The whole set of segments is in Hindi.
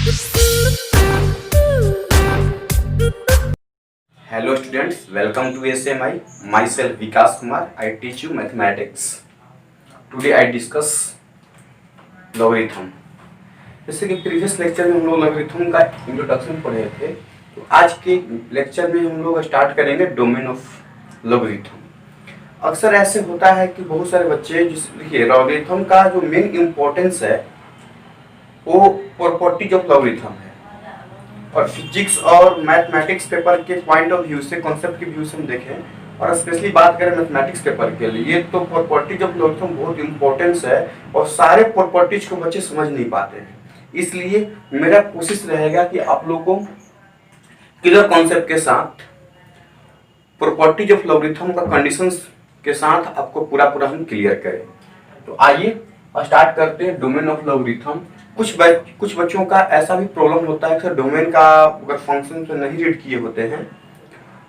Hello students, welcome to SMI. Myself Vikas Kumar. I teach you mathematics. Today I discuss logarithm. जैसे कि प्रीवियस लेक्चर में हम लोग लॉगरिथम का इंट्रोडक्शन पढ़े थे, तो आज के लेक्चर में हम लोग स्टार्ट करेंगे डोमेन ऑफ लॉगरिथम। अक्सर ऐसे होता है कि बहुत सारे बच्चे देखिए लॉगरिथम का जो मेन इम्पोर्टेंस है वो प्रॉपर्टीज ऑफ लॉगरिथम है, और फिजिक्स और मैथमेटिक्स पेपर के पॉइंट ऑफ व्यू से, कॉन्सेप्ट के व्यू से हम देखें और स्पेशली बात करें मैथमेटिक्स पेपर के लिए, तो प्रॉपर्टीज ऑफ लॉगरिथम बहुत इंपॉर्टेंस है और सारे प्रॉपर्टीज को बच्चे समझ नहीं पाते हैं। इसलिए मेरा कोशिश रहेगा कि आप लोगों को क्लियर कॉन्सेप्ट के साथ प्रॉपर्टीज ऑफ लॉगरिथम का कंडीशंस के साथ आपको पूरा हम क्लियर करें। तो आइए स्टार्ट करते हैं डोमेन ऑफ लॉगरिथम। कुछ बच्चों का ऐसा भी प्रॉब्लम होता है कि डोमेन का अगर फंक्शन तो नहीं रीड किए होते हैं,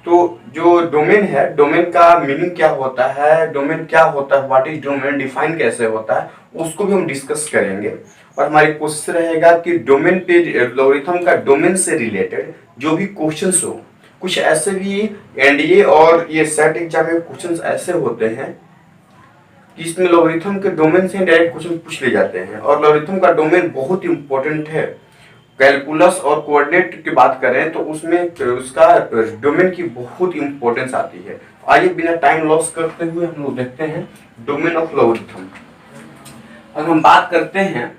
तो जो डोमेन है, डोमेन का मीनिंग क्या होता है, डोमेन क्या होता है, व्हाट इज डोमेन, डिफाइन कैसे होता है, उसको भी हम डिस्कस करेंगे। और हमारी कोशिश रहेगा कि डोमेन पे लॉगरिथम का डोमेन से रिलेटेड जो भी क्वेश्चंस हो, कुछ ऐसे भी एनडीए और ये सेट एग्जाम में क्वेश्चंस ऐसे होते हैं कि इसमें लॉगरिथम के डोमेन से डायरेक्ट क्वेश्चन पूछ ले जाते हैं, और लॉगरिथम का डोमेन बहुत इंपॉर्टेंट है। कैलकुलस और कोऑर्डिनेट की बात करें तो उसमें उसका डोमेन की बहुत इंपॉर्टेंस आती है। आइए बिना टाइम लॉस करते हुए हम लोग देखते हैं डोमेन ऑफ लॉगरिथम। अगर हम बात करते हैं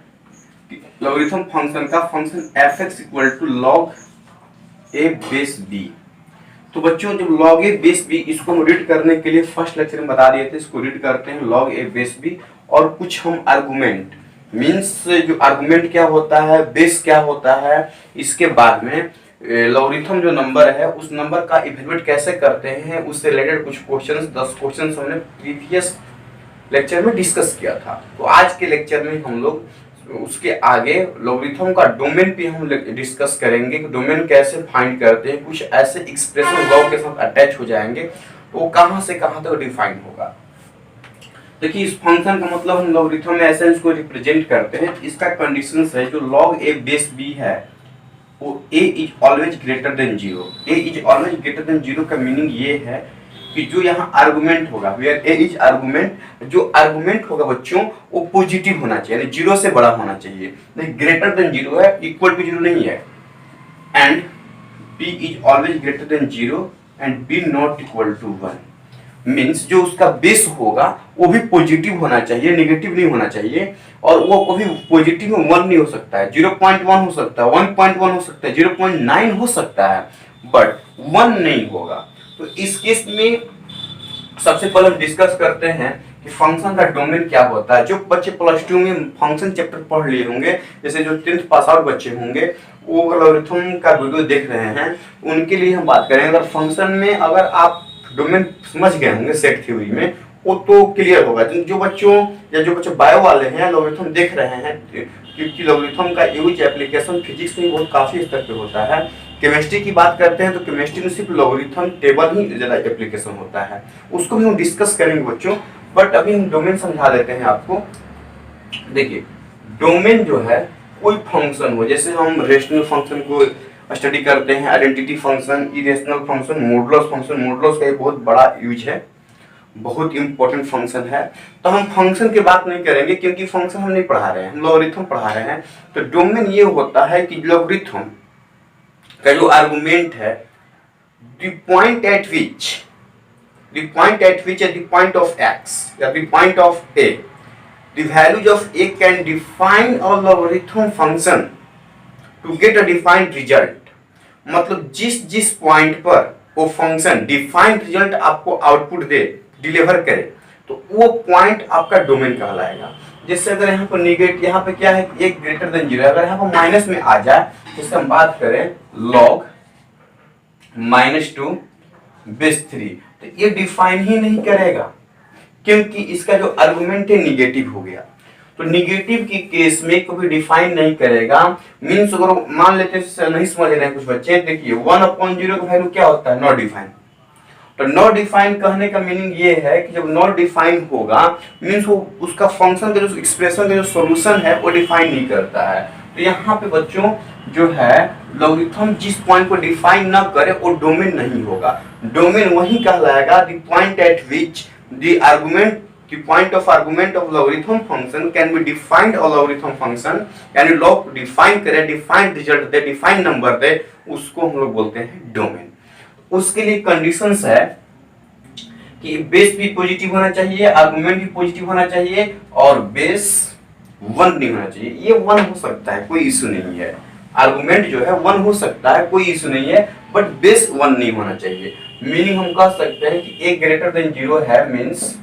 लॉगरिथम फंक्शन का, function f(x) = log a base b, तो बच्चों जब log a बेस b, इसको हम रीड करने के लिए फर्स्ट लेक्चर में बता दिए थे, इसको रीड करते हैं log a बेस b, और कुछ हम आर्गुमेंट मीन्स जो आर्गुमेंट क्या होता है, बेस क्या होता है, इसके बाद में लॉगरिथम जो नंबर है उस नंबर का इवेल्युएट कैसे करते हैं, उससे रिलेटेड कुछ क्वेश्चंस, 10 क्वेश्चंस हमने प्रीवियस लेक्चर में डिस्कस किया था। तो आज के लेक्चर में हम लोग उसके आगे लॉगरिथम का डोमेन पे हम डिस्कस करेंगे कि डोमेन कैसे फाइंड करते हैं, कुछ ऐसे एक्सप्रेशन लॉग के साथ अटैच हो जाएंगे, तो वो कहां से कहां तक डिफाइन होगा। देखिए इस फंक्शन का मतलब हम लॉगरिथम में ऐसे इसको रिप्रेजेंट करते हैं। इसका कंडीशंस है जो log a बेस b है वो a is always greater than 0। a is always greater than 0 का मीनिंग ये है कि जो यहाँ आर्गुमेंट होगा, वेयर a इज आर्गुमेंट, जो आर्गुमेंट होगा बच्चों वो पॉजिटिव होना चाहिए, यानी 0 से बड़ा होना चाहिए। नहीं, ग्रेटर देन 0 है, इक्वल टू 0 नहीं है। And b is always greater than 0 and b not equal to 1। Means जो उसका बेस होगा वो भी पॉजिटिव होना चाहिए, नेगेटिव नहीं होना चाहिए, और वो कभी पॉजिटिव में 1 नहीं हो सकता है, 0.1 हो सकता है, 1.1 हो सकता है, 0.9 हो सकता है, बट 1 नहीं होगा। तो इस केस में सबसे पहले हम डिस्कस करते हैं कि फंक्शन का डोमेन क्या होता है। जो बच्चे प्लस 2 में फंक्शन चैप्टर पढ़ लिए होंगे, जैसे जो 10th पास आउट बच्चे होंगे, वो लॉगरिथम का वीडियो देख रहे हैं, उनके लिए हम बात करेंगे। अगर फंक्शन में अगर आप डोमेन समझ गए होंगे सेट थ्योरी में, वो तो क्लियर होगा। जो बच्चे बायो वाले हैं, लॉगरिथम देख रहे हैं, क्योंकि लॉगरिथम का यूज एप्लीकेशन फिजिक्स में बहुत काफी स्तर पे होता है। केमिस्ट्री की बात करते हैं तो केमिस्ट्री में सिर्फ लॉगरिथम टेबल ही ज्यादा एप्लीकेशन होता है, उसको भी हम डिस्कस करेंगे बच्चों। बट अभी हम डोमेन समझा देते हैं आपको। देखिए डोमेन जो है कोई फंक्शन हो, जैसे हम रेशनल फंक्शन को स्टडी करते हैं, identity function, irrational function, modulus function. Modulus का एक बहुत बड़ा यूज है, बहुत इंपॉर्टेंट फंक्शन है। तो हम फंक्शन की बात नहीं करेंगे क्योंकि फंक्शन हम नहीं पढ़ा रहे हैं, हम लॉगरिथम पढ़ा रहे हैं। तो डोमेन ये होता है कि लॉगरिथम का जो आर्गुमेंट है, the point at which the point of x या the point of a, the values of a can define a logarithm function to get a defined result. मतलब जिस पॉइंट पर वो फंक्शन डिफाइंड रिजल्ट आपको आउटपुट दे, डिलीवर करे, तो वो पॉइंट आपका डोमेन कहलाएगा। जैसे अगर यहाँ पर निगेटिव, यहाँ पे क्या है, एक ग्रेटर देन 0, अगर यहाँ पर माइनस में आ जाए, जैसे हम बात करें log -2 बेस 3, तो ये डिफाइन ही नहीं करेगा क्योंकि इसका जो आर्गुमेंट है निगेटिव हो गया। तो निगेटिव की केस में कभी डिफाइन नहीं करेगा। मीन्स अगर मान लेते हैं, नहीं समझ रहे हैं कुछ बच्चे, देखिए 1/0 का वैल्यू क्या होता है, नॉट डिफाइन। तो नॉट डिफाइन कहने का मीनिंग ये है कि जब नॉट डिफाइन होगा मीन्स वो उसका फंक्शन का जो एक्सप्रेशन का जो सॉल्यूशन है वो डिफाइन नहीं करता है। तो यहाँ पे बच्चों जो है लॉगरिथम जिस पॉइंट को डिफाइन ना करे वो डोमेन नहीं होगा। डोमेन वही कहलाएगा the point at which the argument the point of argument of logarithm function can be defined or logarithm function यानी log डिफाइन करे, डिफाइंड रिजल्ट दे, डिफाइंड नंबर दे, उसको हम लोग बोलते हैं डोमेन। उसके लिए कंडीशंस है कि बेस भी पॉजिटिव होना चाहिए, आर्गुमेंट भी पॉजिटिव होना चाहिए और बेस 1 नहीं होना चाहिए। ये 1 हो सकता है, कोई इशू नहीं है। आर्गुमेंट जो है 1 हो सकता है, कोई इशू नहीं है, बट बेस 1 नहीं होना चाहिए। मीनिंग हम कह सकते हैं कि a ग्रेटर देन 0 है, मींस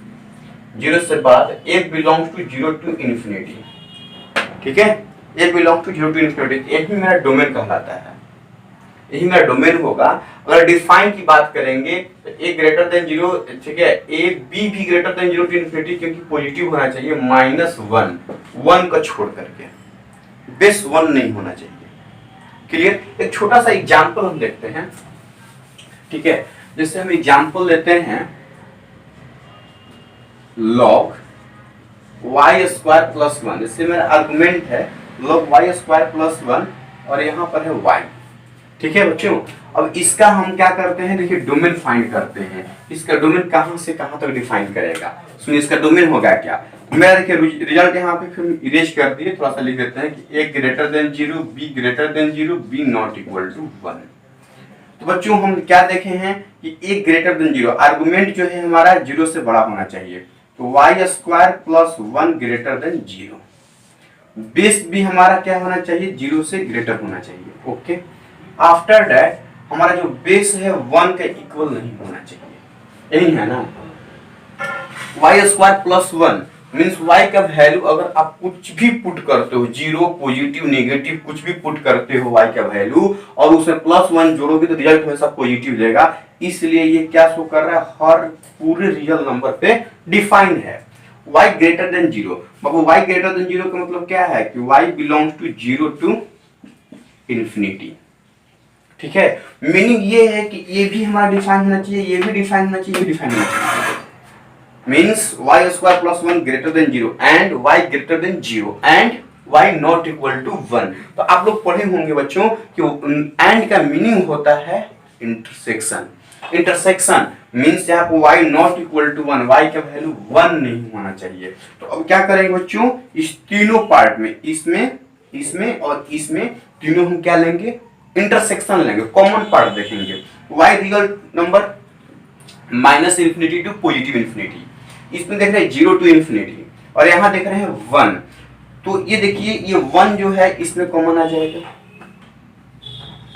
0 से बाद a belongs to 0 to infinity. ठीक है, a belongs to 0 to infinity, यही मेरा डोमेन कहलाता है, यही मेरा डोमेन होगा। अगर डिफाइन की बात करेंगे तो a ग्रेटर देन 0, ठीक है, a b भी ग्रेटर देन 0 टू इन्फिनिटी, क्योंकि पॉजिटिव होना चाहिए, -1 का छोड़ करके, बेस 1 नहीं होना चाहिए। क्लियर? एक छोटा सा एग्जांपल हम देखते हैं। ठीक है, जैसे हम एग्जांपल लेते हैं log y स्क्वायर प्लस 1, इससे मेरा आर्गुमेंट है log y स्क्वायर प्लस 1 और यहाँ पर है y। ठीक है बच्चों, अब इसका हम क्या करते हैं, देखिए डोमेन फाइंड करते हैं। इसका डोमेन कहाँ से कहाँ तक डिफाइन करेगा, सुनिए इसका डोमेन होगा क्या। मेरा देखिए रिजल्ट यहाँ पे फिर इरेज कर दिए, थोड़ा सा लिख देते हैं कि a greater than 0, b greater than 0, b not equal to 1। तो बच्चों हम क्या देखे हैं कि a ग्रेटर देन 0, आर्गुमेंट जो है हमारा 0 से बड़ा होना चाहिए, तो y square plus 1 greater than 0। Base भी हमारा क्या होना चाहिए, 0 से ग्रेटर होना चाहिए। ओके, आफ्टर दैट हमारा जो बेस है 1 के इक्वल नहीं होना चाहिए, यही है ना। y square plus 1 means y का वैल्यू अगर आप कुछ भी पुट करते हो, 0 पॉजिटिव नेगेटिव कुछ भी पुट करते हो y का वैल्यू, और उसमें +1 जोड़ोगे तो रिजल्ट हमेशा पॉजिटिव देगा। इसलिए ये क्या शो कर रहा है, हर पूरे रियल नंबर पे डिफाइन है y ग्रेटर देन 0। बाबू y ग्रेटर देन 0 का मतलब क्या है कि y belongs to 0 to infinity. ठीक है, मीनिंग ये है कि ये भी हमारा डिफाइन होना चाहिए, ये भी डिफाइन होना चाहिए, ये भी डिफाइन होना चाहिए। Means y square plus 1 greater than 0 and y greater than 0 and y not equal to 1। तो आप लोग पढ़े होंगे बच्चों कि एंड का मीनिंग होता है इंटरसेक्शन। इंटरसेक्शन मीन्स यहाँ पर y not equal to 1, y का वैल्यू 1 नहीं होना चाहिए। तो अब क्या करेंगे बच्चों, इस तीनों पार्ट में, इसमें और इसमें तीनों हम क्या लेंगे, इंटरसेक्शन लेंगे, कॉमन पार्ट देखेंगे। y real number minus infinity to positive infinity, इसमें देख रहे हैं 0 टू इंफिनिटी, और यहाँ देख रहे हैं 1। तो ये देखिए ये 1 जो है इसमें कॉमन आ जाएगा।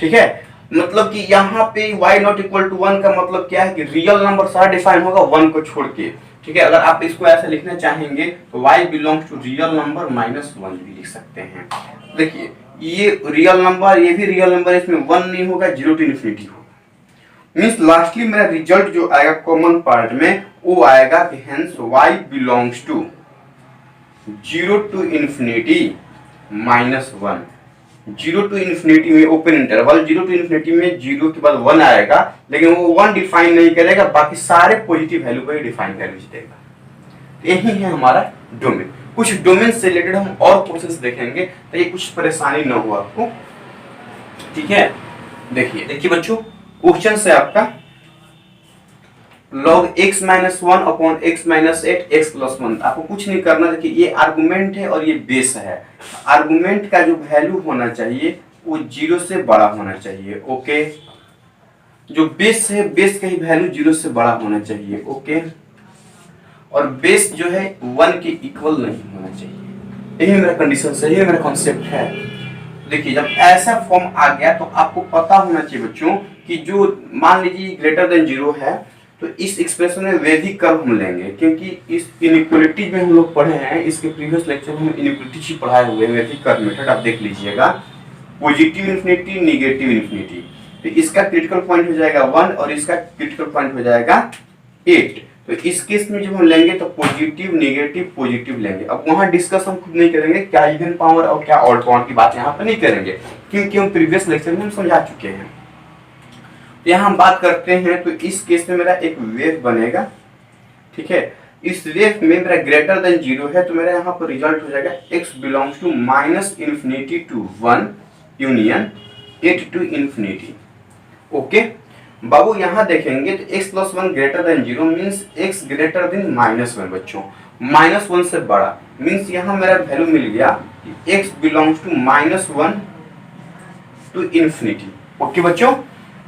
ठीक है, मतलब कि यहाँ पे y नॉट इक्वल टू 1 का मतलब क्या है कि रियल नंबर सारा डिफाइन होगा 1 को छोड़ के। ठीक है, अगर आप इसको ऐसे लिखना चाहेंगे तो y belongs to real number -1 भी लिख सकते हैं। देखिए ये रियल नंबर, ये भी रियल नंबर, इसमें 1 नहीं होगा, 0 टू इन्फिनिटी होगा। मीन्स लास्टली मेरा रिजल्ट जो आएगा कॉमन पार्ट में वो आएगा कि hence y belongs to 0 to infinity -1। 0 to infinity में ओपन इंटरवल, 0 टू इन्फिनिटी में 0 के बाद 1 आएगा, लेकिन वो 1 डिफाइन नहीं करेगा, बाकी सारे पॉजिटिव वैल्यू को ही डिफाइन कर देगा। यही है हमारा डोमेन। कुछ डोमेन से रिलेटेड हम और प्रोसेस देखेंगे तो ये कुछ परेशानी ना हो आपको। ठीक है, देखिए बच्चों क्वेश्चन से आपका log x - 1 upon x - 8 x + 1, आपको कुछ नहीं करना। देखिए ये आर्गुमेंट है और ये बेस है। आर्गुमेंट का जो वैल्यू होना चाहिए वो 0 से बड़ा होना चाहिए। ओके, जो बेस है बेस का ही वैल्यू 0 से बड़ा होना चाहिए। ओके, और बेस जो है 1 के इक्वल नहीं होना चाहिए। यही मेरा कंडीशन है, यही मेरा कॉन्सेप्ट है। देखिए जब ऐसा फॉर्म आ गया तो आपको पता होना चाहिए बच्चों कि जो मान लीजिए ग्रेटर देन 0 है तो इस एक्सप्रेशन में वे भी कर्व हम लेंगे, क्योंकि इस इनइक्वालिटी में हम लोग पढ़े हैं, इसके प्रीवियस लेक्चर में हम इनइक्वालिटी ही पढ़ाए हुए हैं, वे भी कर्व मेथड आप देख लीजिएगा। पॉजिटिव इन्फिनिटी, नेगेटिव इन्फिनिटी, तो इसका क्रिटिकल पॉइंट हो जाएगा 1 और इसका क्रिटिकल पॉइंट हो जाएगा 8। तो इस केस में जब हम लेंगे तो पॉजिटिव नेगेटिव पॉजिटिव लेंगे। अब वहां डिस्कस हम खुद नहीं करेंगे क्या इवन पावर और क्या ऑड पावर की बात यहाँ पर नहीं करेंगे, क्योंकि हम प्रीवियस लेक्चर में हम समझा चुके हैं। तो यहाँ हम बात करते हैं तो इस केस में मेरा एक वेव बनेगा। ठीक है, इस वेव में मेरा ग्रेटर देन 0 है तो मेरा यहाँ पर रिजल्ट हो जाएगा x belongs to -∞ to 1 union 8 to infinity. Okay बाबू यहाँ देखेंगे तो x plus 1 greater than 0 means x greater than -1 बच्चों, -1 से बड़ा मीन्स यहाँ मेरा वैल्यू मिल गया कि x belongs to -1 to infinity. Okay बच्चों,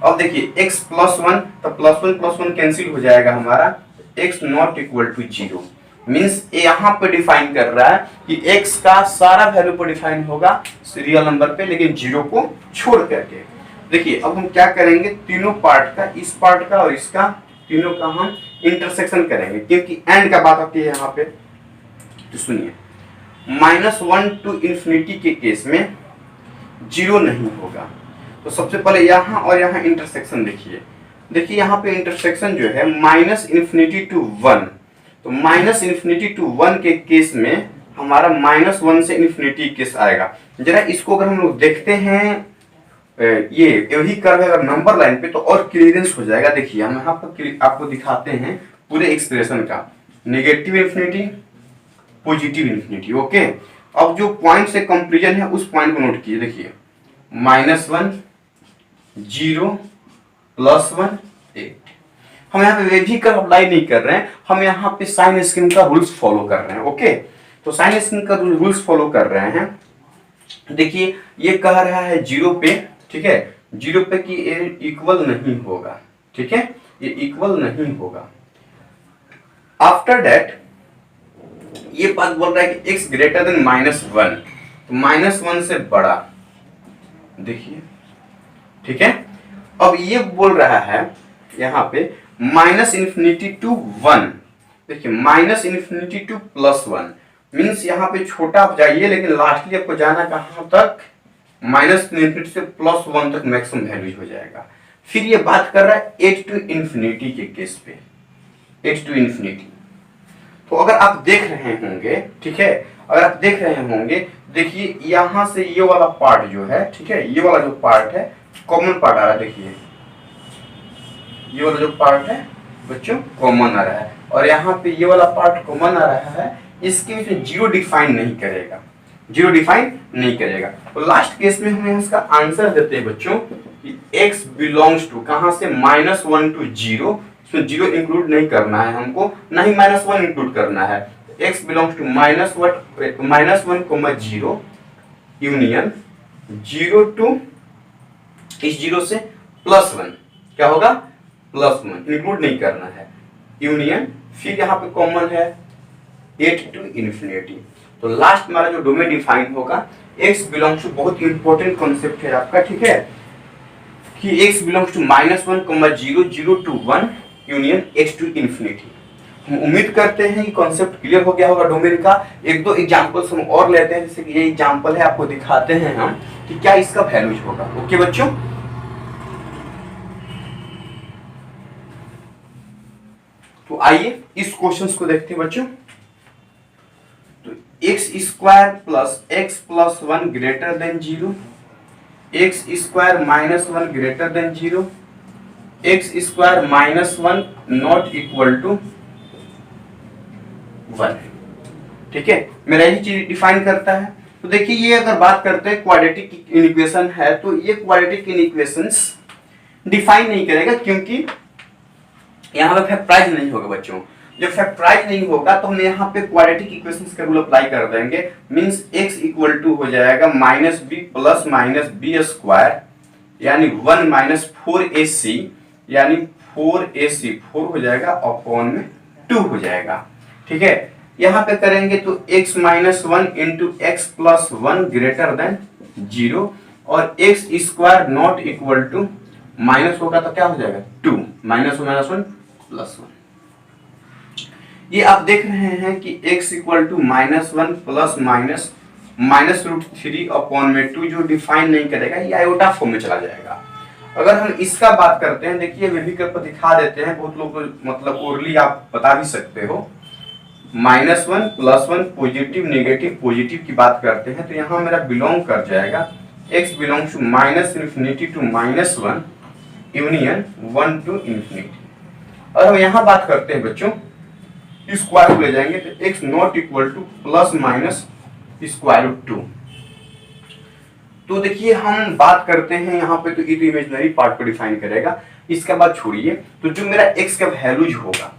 अब देखिए x प्लस 1 तो प्लस 1 कैंसिल हो जाएगा हमारा, x not equal to 0 means यहाँ पे डिफाइन कर रहा है कि x का सारा वैल्यू पर डिफाइन होगा रियल नंबर पे, लेकिन 0 को छोड़ करके। देखिए अब हम क्या करेंगे, तीनों पार्ट का, इस पार्ट का और इसका, तीनों का हम इंटरसेक्शन करेंगे क्योंकि एंड का बात आती है यहाँ पे। तो सुनिए, -1 टू इन्फिनिटी के केस में 0 नहीं होगा, तो सबसे पहले यहाँ और यहाँ इंटरसेक्शन देखिए। देखिए यहाँ पे इंटरसेक्शन जो है -∞ टू 1, तो -∞ टू 1 के केस में हमारा -1 से इन्फिनिटी केस आएगा। जरा इसको अगर हम लोग देखते हैं, ये यही कर्व है अगर नंबर लाइन पे तो और क्लियरेंस हो जाएगा। देखिए हम यहाँ पर आपको दिखाते हैं पूरे एक्सप्रेशन का, negative infinity, positive infinity. Okay, अब जो पॉइंट से कंपैरिजन है उस पॉइंट को नोट कीजिए। देखिए -1 0 +1 8, हम यहाँ पे वे भी कर्व अप्लाई नहीं कर रहे हैं, हम यहाँ पे साइन स्क्रीन का रूल्स फॉलो कर रहे हैं। ओके, तो साइन स्क्रीन का रूल्स फॉलो कर रहे हैं। देखिए ये कह रहा है 0 पे, ठीक है, 0 पे कि ये इक्वल नहीं होगा, ठीक है, ये इक्वल नहीं होगा। आफ्टर दैट ये बात बोल रहा है कि x ग्रेटर देन -1, तो -1 से बड़ा, देखिए, ठीक है। अब ये बोल रहा है यहाँ पे -∞ टू 1, देखिए -∞ टू +1 मीन्स यहाँ पे छोटा आप जाइए, लेकिन लास्टली आपको जाना कहाँ तक, -∞ से +1 तक मैक्सिमम वैल्यू हो जाएगा। फिर ये बात कर रहा है 8 टू इन्फिनिटी के केस पे, 8 टू इन्फिनिटी। तो अगर आप देख रहे होंगे, ठीक है, अगर आप देख रहे होंगे, देखिए यहाँ से ये वाला पार्ट जो है, ठीक है, ये वाला जो पार्ट है कॉमन पार्ट आ रहा है। देखिए ये वाला जो पार्ट है बच्चों कॉमन आ रहा है, और यहाँ पे ये वाला पार्ट कॉमन आ रहा है, इसके बीच में 0 डिफाइन नहीं करेगा, 0 डिफाइन नहीं करेगा। तो लास्ट केस में हमें इसका आंसर देते हैं बच्चों कि x बिलोंग्स टू कहां से, -1 टू 0, इसमें 0 इंक्लूड नहीं करना है हमको, ना ही -1 इंक्लूड करना है। x belongs to -1, 0 union 0 to इस 0 से +1, क्या होगा, +1 इंक्लूड नहीं करना है, यूनियन, फिर यहाँ पे कॉमन है 8 टू इन्फिनिटी। तो लास्ट हमारा जो डोमेन डिफाइन होगा, x बिलोंग्स टू, बहुत इंपॉर्टेंट कॉन्सेप्ट है आपका, ठीक है, कि x belongs to -1, 0 0 to 1 union x to infinity. हम उम्मीद करते हैं कि कॉन्सेप्ट क्लियर हो गया होगा डोमेन का। एक दो एग्जांपल्स हम और लेते हैं, जैसे कि ये एग्जांपल है, आपको दिखाते हैं हम कि क्या इसका वैल्यूज होगा। ओके बच्चों, तो आइए इस क्वेश्चंस को देखते हैं बच्चों। तो x² plus x plus 1 greater than 0, x² -1 greater than 0, x² -1 not equal to 1, ठीक है, मेरा यही चीज डिफाइन करता है। तो देखिए ये अगर बात करते हैं क्वाड्रेटिक इक्वेशन है, तो ये क्वाड्रेटिक इक्वेशंस डिफाइन नहीं करेगा, क्योंकि यहाँ पे फैक्टराइज नहीं होगा बच्चों। जब फैक्टराइज नहीं होगा तो हम यहाँ पे क्वाड्रेटिक इक्वेशंस का रूल अप्लाई कर देंगे, मींस x इक्वल टू हो जाएगा -b प्लस -b² यानी 1 - 4ac, यानी 4ac 4 हो जाएगा, अपॉन में 2 हो जाएगा, ठीक है। यहाँ पे करेंगे तो x -1 into x plus 1 greater than 0, और x² not equal to, minus होगा तो क्या हो जाएगा 2, -1 +1। ये आप देख रहे हैं कि x equal to -1 plus -√3 upon में 2 जो डिफाइन नहीं करेगा, ये आयोटा फॉर्म में चला जाएगा। अगर हम इसका बात करते हैं, देखिए वे भी करके दिखा देते हैं, बहुत लोग मतलब ओरली आप बता भी सकते हो। -1 +1 पॉजिटिव नेगेटिव पॉजिटिव की बात करते हैं, तो यहाँ मेरा बिलोंग कर जाएगा x belongs to -∞ to -1 union 1 to infinity. और हम यहाँ बात करते हैं बच्चों, स्क्वायर को ले जाएंगे तो x not equal two plus minus √2। तो देखिए हम बात करते हैं यहाँ पे, तो ये तो इमेजिनरी पार्ट को डिफाइन करेगा। इसके बाद छोड़िए, तो जो मेरा x का वैल्यूज होगा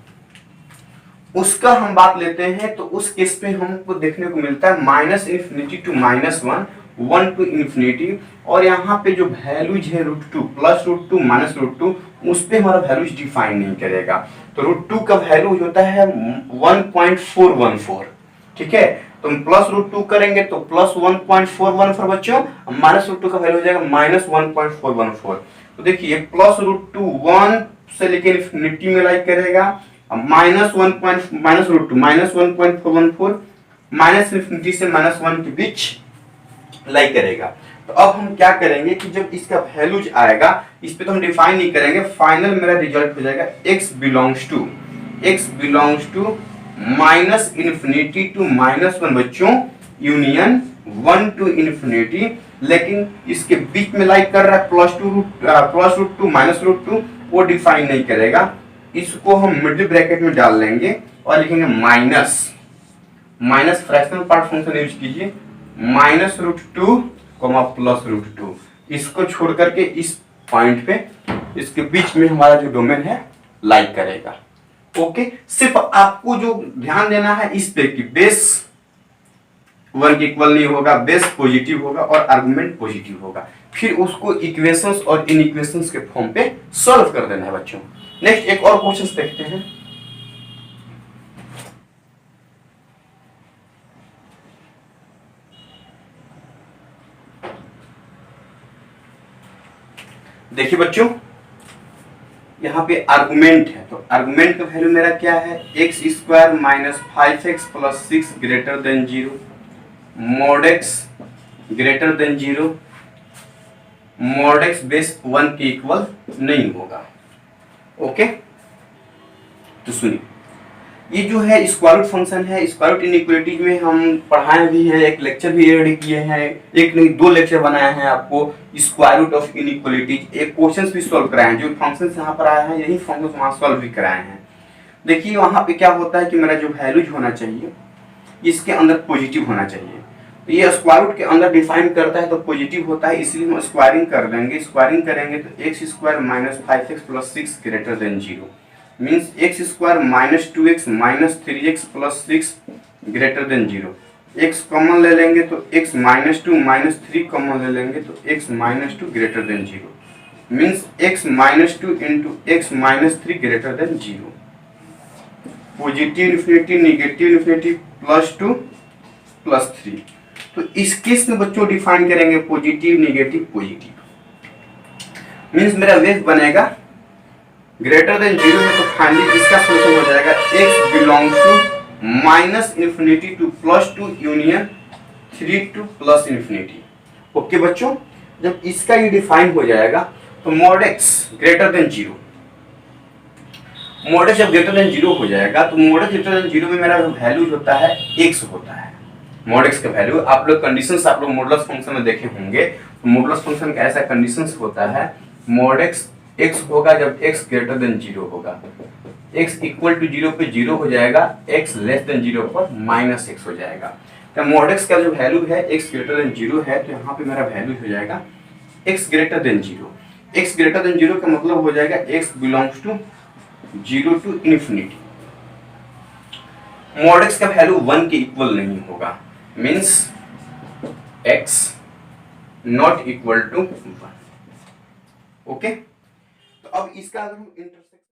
उसका हम बात लेते हैं। तो उस केस में हमको देखने को मिलता है minus infinity to -1, 1 to infinity, और यहाँ पे जो वैल्यूज है √2 प्लस √2 माइनस √2, उस पे हमारा वैल्यूज डिफाइन नहीं करेगा। तो √2 का वैल्यू होता है 1.414, ठीक है। तो हम प्लस √2 करेंगे तो प्लस 1.414 बच्चों, माइनस √2 का वैल्यू हो जाएगा -1.414। तो देखिए प्लस √2 1 से लेकर इन्फिनिटी में लाइक करेगा, -1.414 माइनस इन्फिनिटी से -1 के बीच लाइक करेगा। तो अब हम क्या करेंगे कि जब इसका वैल्यूज आएगा, इस पे तो हम डिफाइन नहीं करेंगे, फाइनल मेरा रिजल्ट हो जाएगा x belongs to minus infinity to -1 बच्चों, यूनियन 1 टू इन्फिनिटी, लेकिन इसके बीच में लाइक कर रहा है प्लस √2 माइनस √2, वो डिफाइन नहीं करेगा। इसको हम मिडिल ब्रैकेट में डाल लेंगे और लिखेंगे minus fractional part function use कीजिए, -√2 प्लस √2। इसको छोड़ करके इस पॉइंट पे, इसके बीच में हमारा जो डोमेन है लाइक करेगा। ओके, सिर्फ आपको जो ध्यान देना है इस पे कि बेस 1 के इक्वल नहीं होगा, बेस पॉजिटिव होगा और आर्गुमेंट पॉजिटिव होगा, फिर उसको इक्वेशंस और इनइक्वेशंस के फॉर्म पे सॉल्व कर देना है बच्चों। नेक्स्ट एक और क्वेश्चन देखते हैं। देखिए बच्चों, यहाँ पे आर्गुमेंट है, तो आर्गुमेंट का वैल्यू मेरा क्या है, x² - 5x + 6 greater than 0, mod x greater than 0, mod x base 1 के इक्वल नहीं होगा। ओके, तो सुनिए, ये जो है स्क्वायर रूट फंक्शन है, स्क्वायर रूट इनइक्वालिटीज में हम पढ़ाए भी हैं, एक लेक्चर भी रेडी किए हैं, एक नहीं 2 लेक्चर बनाए हैं आपको स्क्वायर रूट ऑफ इनइक्वालिटीज, एक क्वेश्चंस भी सॉल्व कराए हैं। जो फंक्शंस यहाँ पर आए हैं यही फंक्शंस वहाँ सॉल्व भी कराए हैं। देखिए वहाँ पे क्या होता है कि मेरा जो वैल्यूज होना चाहिए इसके अंदर पॉजिटिव होना चाहिए। तो ये स्क्वायर रूट के अंदर डिफाइन करता है तो पॉजिटिव होता है, इसलिए हम स्क्वायरिंग कर देंगे। स्क्वायरिंग करेंगे तो x² - 5x + 6 greater than 0 means x² - 2x - 3x + 6 greater than 0। x common ले लेंगे तो x - 2 - 3 कॉमन ले लेंगे तो x - 2 greater than 0 means x - 2 into x - 3 greater than 0। Positive infinity, negative infinity, +2 +3। तो इस केस में बच्चों डिफाइन करेंगे पॉजिटिव निगेटिव पॉजिटिव, मीन्स मेरा वेव बनेगा ग्रेटर देन 0 है। तो फाइनली इसका सोल्यूशन हो जाएगा x belongs to -infinity to +2 union 3 to +infinity. Okay बच्चों, जब इसका ये डिफाइन हो जाएगा तो mod x greater than 0, mod x जब ग्रेटर देन 0 हो जाएगा तो mod x ग्रेटर देन 0 में मेरा वैल्यू होता है x होता है। mod x का वैल्यू आप लोग कंडीशंस आप लोग मॉडुलस फंक्शन में देखे होंगे, तो मॉडुलस फंक्शन का ऐसा कंडीशंस होता है, mod x होगा जब x ग्रेटर देन 0 होगा, x इक्वल टू 0 पे 0 हो जाएगा, x लेस देन 0 पर -x हो जाएगा। तो mod x का जो वैल्यू है x ग्रेटर देन 0 है, तो यहाँ पे मेरा वैल्यू हो जाएगा x greater than 0। x greater than 0 का मतलब हो जाएगा x belongs to 0 to infinity. mod x का वैल्यू 1 के इक्वल नहीं होगा, means x not equal to 1। Okay, तो अब इसका अगर हम